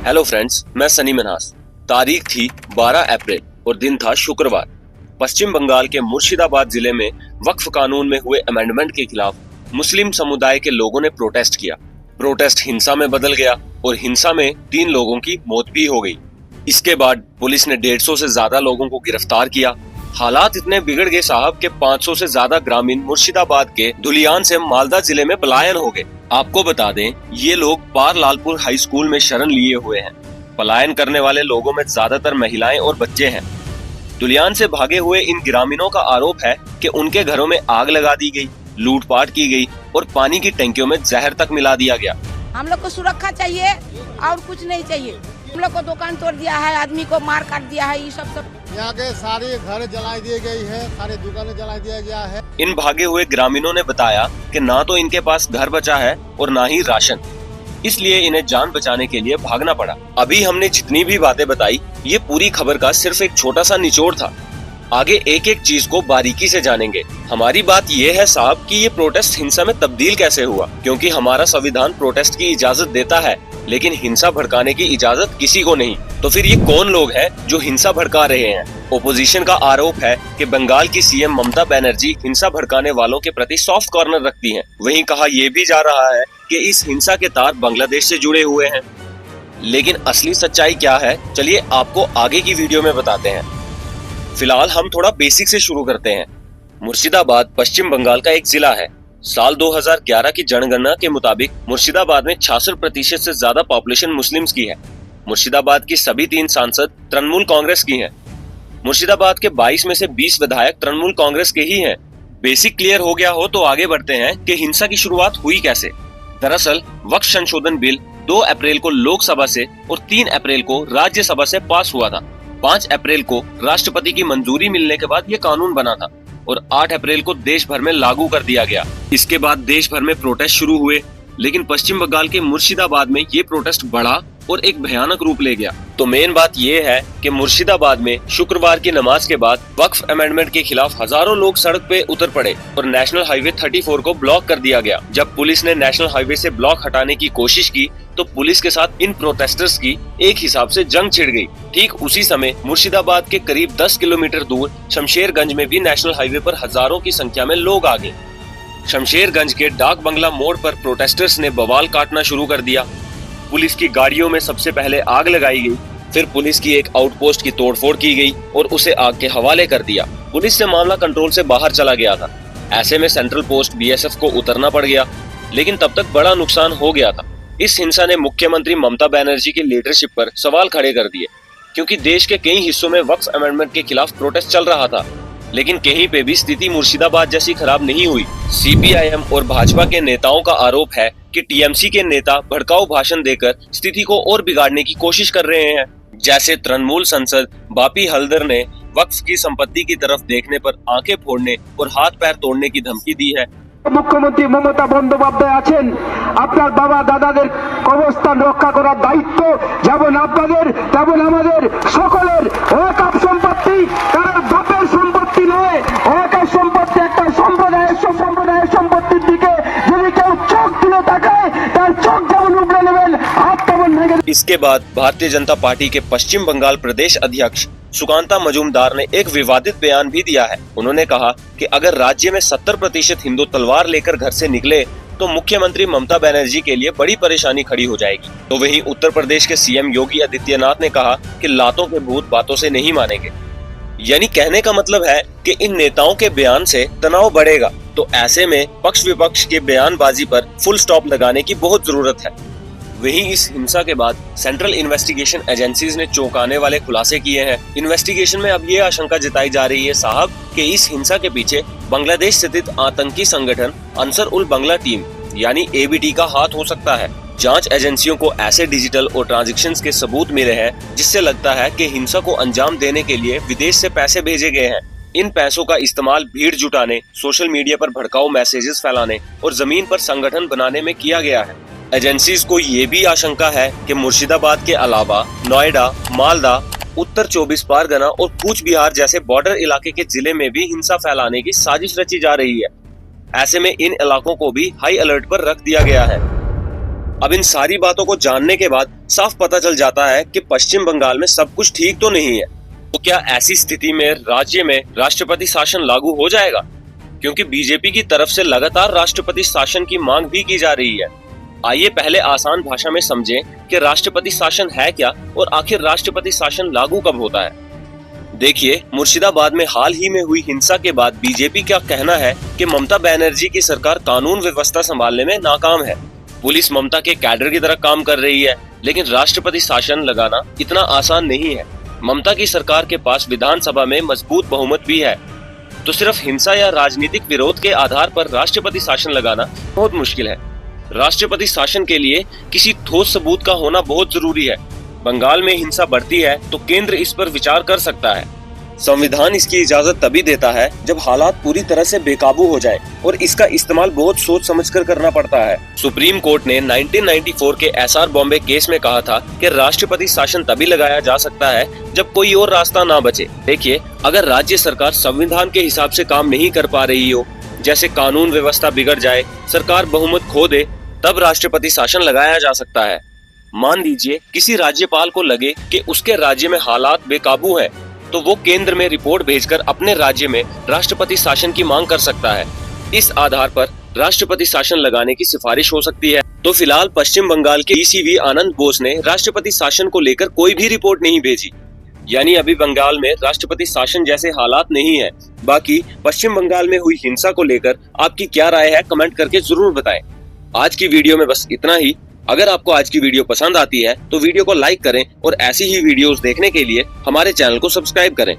Hello friends, मैं सनी मन्हास। तारीख थी 12 अप्रैल और दिन था शुक्रवार। पश्चिम बंगाल के मुर्शिदाबाद जिले में वक्फ कानून में हुए अमेंडमेंट के खिलाफ मुस्लिम समुदाय के लोगों ने प्रोटेस्ट किया। प्रोटेस्ट हिंसा में बदल गया और हिंसा में 3 लोगों की मौत भी हो गई। इसके बाद पुलिस ने 150 से ज्यादा लोगों को गिरफ्तार किया। हालात इतने बिगड़ गए साहब के 500 से ज्यादा ग्रामीण मुर्शिदाबाद के धुलियान से मालदा जिले में पलायन हो गए। आपको बता दें, ये लोग पार लालपुर हाई स्कूल में शरण लिए हुए हैं। पलायन करने वाले लोगों में ज्यादातर महिलाएं और बच्चे हैं। धुलियान से भागे हुए इन ग्रामीणों का आरोप है कि उनके घरों में आग लगा दी गई, लूटपाट की गई और पानी की टंकियों में जहर तक मिला दिया गया। हम लोग को सुरक्षा चाहिए और कुछ नहीं चाहिए। हम लोग को दुकान तोड़ दिया है, आदमी को मार काट दिया है। ये सब यहाँ के सारे घर जला दिए गई है, सारे दुकानें जला दिया गया है। इन भागे हुए ग्रामीणों ने बताया कि ना तो इनके पास घर बचा है और ना ही राशन, इसलिए इन्हें जान बचाने के लिए भागना पड़ा। अभी हमने जितनी भी बातें बताई, ये पूरी खबर का सिर्फ एक छोटा सा निचोड़ था। आगे एक एक चीज को बारीकी से जानेंगे। हमारी बात ये है साहब कि ये प्रोटेस्ट हिंसा में तब्दील कैसे हुआ, क्योंकि हमारा संविधान प्रोटेस्ट की इजाजत देता है, लेकिन हिंसा भड़काने की इजाजत किसी को नहीं। तो फिर ये कौन लोग हैं जो हिंसा भड़का रहे हैं? ओपोजिशन का आरोप है कि बंगाल की सीएम ममता बनर्जी हिंसा भड़काने वालों के प्रति सॉफ्ट कॉर्नर रखती हैं। वहीं कहा यह भी जा रहा है कि इस हिंसा के तार बांग्लादेश से जुड़े हुए हैं। लेकिन असली सच्चाई क्या है, चलिए आपको आगे की वीडियो में बताते हैं। फिलहाल हम थोड़ा बेसिक से शुरू करते हैं। मुर्शिदाबाद पश्चिम बंगाल का एक जिला है। साल 2011 की जनगणना के मुताबिक मुर्शिदाबाद में 66% से ज्यादा पॉपुलेशन मुस्लिम्स की है। मुर्शिदाबाद की सभी 3 सांसद तृणमूल कांग्रेस की हैं। मुर्शिदाबाद के 22 में से 20 विधायक तृणमूल कांग्रेस के ही हैं। बेसिक क्लियर हो गया हो तो आगे बढ़ते हैं कि हिंसा की शुरुआत हुई कैसे। दरअसल वक्फ संशोधन बिल 2 अप्रैल को लोकसभा से और 3 अप्रैल को राज्यसभा से पास हुआ था। 5 अप्रैल को राष्ट्रपति की मंजूरी मिलने के बाद ये कानून बना था और 8 अप्रैल को देश भर में लागू कर दिया गया। इसके बाद देश भर में प्रोटेस्ट शुरू हुए, लेकिन पश्चिम बंगाल के मुर्शिदाबाद में ये प्रोटेस्ट बढ़ा और एक भयानक रूप ले गया। तो मेन बात ये है कि मुर्शिदाबाद में शुक्रवार की नमाज के बाद वक्फ अमेंडमेंट के खिलाफ हजारों लोग सड़क पे उतर पड़े और नेशनल हाईवे 34 को ब्लॉक कर दिया गया। जब पुलिस ने नेशनल हाईवे से ब्लॉक हटाने की कोशिश की तो पुलिस के साथ इन प्रोटेस्टर्स की एक हिसाब से जंग छिड़ गई। ठीक उसी समय मुर्शिदाबाद के करीब 10 किलोमीटर दूर शमशेरगंज में भी नेशनल हाईवे पर हजारों की संख्या में लोग आ गए। शमशेरगंज के डाक बंगला मोड़ पर प्रोटेस्टर्स ने बवाल काटना शुरू कर दिया। पुलिस की गाड़ियों में सबसे पहले आग लगाई गई, फिर पुलिस की एक आउटपोस्ट की तोड़फोड़ की गई और उसे आग के हवाले कर दिया। पुलिस से मामला कंट्रोल से बाहर चला गया था। ऐसे में सेंट्रल पोस्ट बीएसएफ को उतरना पड़ गया, लेकिन तब तक बड़ा नुकसान हो गया था। इस हिंसा ने मुख्यमंत्री ममता बनर्जी की लीडरशिप पर सवाल खड़े कर दिए, क्योंकि देश के कई हिस्सों में वक्फ अमेंडमेंट के खिलाफ प्रोटेस्ट चल रहा था, लेकिन कहीं पे भी स्थिति मुर्शिदाबाद जैसी खराब नहीं हुई। सीपीआईएम और भाजपा के नेताओं का आरोप है कि टीएमसी के नेता भड़काऊ भाषण देकर स्थिति को और बिगाड़ने की कोशिश कर रहे हैं। जैसे तृणमूल सांसद बापी हल्दर ने वक्फ की संपत्ति की तरफ देखने पर आंखें फोड़ने और हाथ पैर तोड़ने की धमकी दी है। मुख्यमंत्री ममता बंदोपाध्याय आছেন, আপনার বাবা দাদাদের কবরস্থান রক্ষা করার দায়িত্ব যেমন আপনাদের তেমন আমাদের সকলের। ওয়াকফ সম্পত্তি কারোর বাপের সম্পত্তি নয়। ওয়াকফ সম্পত্তি একটা সম্প্রদায়ের সম্পত্তির দিকে যদি কেউ চোখ তুলে তাকায় তার চোখ যেমন উগড়ে নেবেন, হাত তেমন ভেঙে। इसके बाद भारतीय जनता पार्टी के पश्चिम बंगाल प्रदेश अध्यक्ष सुकांता मजूमदार ने एक विवादित बयान भी दिया है। उन्होंने कहा कि अगर राज्य में 70% हिंदू तलवार लेकर घर से निकले तो मुख्यमंत्री ममता बनर्जी के लिए बड़ी परेशानी खड़ी हो जाएगी। तो वहीं उत्तर प्रदेश के सीएम योगी आदित्यनाथ ने कहा कि लातों के भूत बातों से नहीं मानेंगे। यानी कहने का मतलब है कि इन नेताओं के बयान से तनाव बढ़ेगा। तो ऐसे में पक्ष विपक्ष के बयानबाजी पर फुल स्टॉप लगाने की बहुत जरूरत है। वहीं इस हिंसा के बाद सेंट्रल इन्वेस्टिगेशन एजेंसीज ने चौंकाने वाले खुलासे किए हैं। इन्वेस्टिगेशन में अब ये आशंका जताई जा रही है साहब कि इस हिंसा के पीछे बांग्लादेश स्थित आतंकी संगठन अंसर उल बंगला टीम यानी एबीटी का हाथ हो सकता है। जांच एजेंसियों को ऐसे डिजिटल और ट्रांजैक्शंस के सबूत मिले हैं जिससे लगता है कि हिंसा को अंजाम देने के लिए विदेश से पैसे भेजे गए हैं। इन पैसों का इस्तेमाल भीड़ जुटाने, सोशल मीडिया पर भड़काऊ मैसेजेस फैलाने और जमीन पर संगठन बनाने में किया गया है। एजेंसीज को ये भी आशंका है कि मुर्शिदाबाद के अलावा नोएडा, मालदा, उत्तर 24 परगना और कूच बिहार जैसे बॉर्डर इलाके के जिले में भी हिंसा फैलाने की साजिश रची जा रही है। ऐसे में इन इलाकों को भी हाई अलर्ट पर रख दिया गया है। अब इन सारी बातों को जानने के बाद साफ पता चल जाता है कि पश्चिम बंगाल में सब कुछ ठीक तो नहीं है। तो क्या ऐसी स्थिति में राज्य में राष्ट्रपति शासन लागू हो जाएगा? क्योंकि बीजेपी की तरफ से लगातार राष्ट्रपति शासन की मांग भी की जा रही है। आइए पहले आसान भाषा में समझें कि राष्ट्रपति शासन है क्या और आखिर राष्ट्रपति शासन लागू कब होता है। देखिए, मुर्शिदाबाद में हाल ही में हुई हिंसा के बाद बीजेपी का कहना है कि ममता बनर्जी की सरकार कानून व्यवस्था संभालने में नाकाम है। पुलिस ममता के कैडर की तरह काम कर रही है, लेकिन राष्ट्रपति शासन लगाना इतना आसान नहीं है। ममता की सरकार के पास विधानसभा में मजबूत बहुमत भी है, तो सिर्फ हिंसा या राजनीतिक विरोध के आधार पर राष्ट्रपति शासन लगाना बहुत मुश्किल है। राष्ट्रपति शासन के लिए किसी ठोस सबूत का होना बहुत जरूरी है। बंगाल में हिंसा बढ़ती है तो केंद्र इस पर विचार कर सकता है। संविधान इसकी इजाजत तभी देता है जब हालात पूरी तरह से बेकाबू हो जाए और इसका इस्तेमाल बहुत सोच समझकर करना पड़ता है। सुप्रीम कोर्ट ने 1994 के एसआर बॉम्बे केस में कहा था कि राष्ट्रपति शासन तभी लगाया जा सकता है जब कोई और रास्ता ना बचे। देखिए, अगर राज्य सरकार संविधान के हिसाब से काम नहीं कर पा रही हो, जैसे कानून व्यवस्था बिगड़ जाए, सरकार बहुमत खो दे, तब राष्ट्रपति शासन लगाया जा सकता है। मान लीजिए किसी राज्यपाल को लगे कि उसके राज्य में हालात बेकाबू हैं, तो वो केंद्र में रिपोर्ट भेजकर अपने राज्य में राष्ट्रपति शासन की मांग कर सकता है। इस आधार पर राष्ट्रपति शासन लगाने की सिफारिश हो सकती है। तो फिलहाल पश्चिम बंगाल के डीसीपी आनंद बोस ने राष्ट्रपति शासन को लेकर कोई भी रिपोर्ट नहीं भेजी, यानी अभी बंगाल में राष्ट्रपति शासन जैसे हालात नहीं है। बाकी पश्चिम बंगाल में हुई हिंसा को लेकर आपकी क्या राय है, कमेंट करके जरूर बताएं। आज की वीडियो में बस इतना ही। अगर आपको आज की वीडियो पसंद आती है तो वीडियो को लाइक करें और ऐसी ही वीडियोस देखने के लिए हमारे चैनल को सब्सक्राइब करें।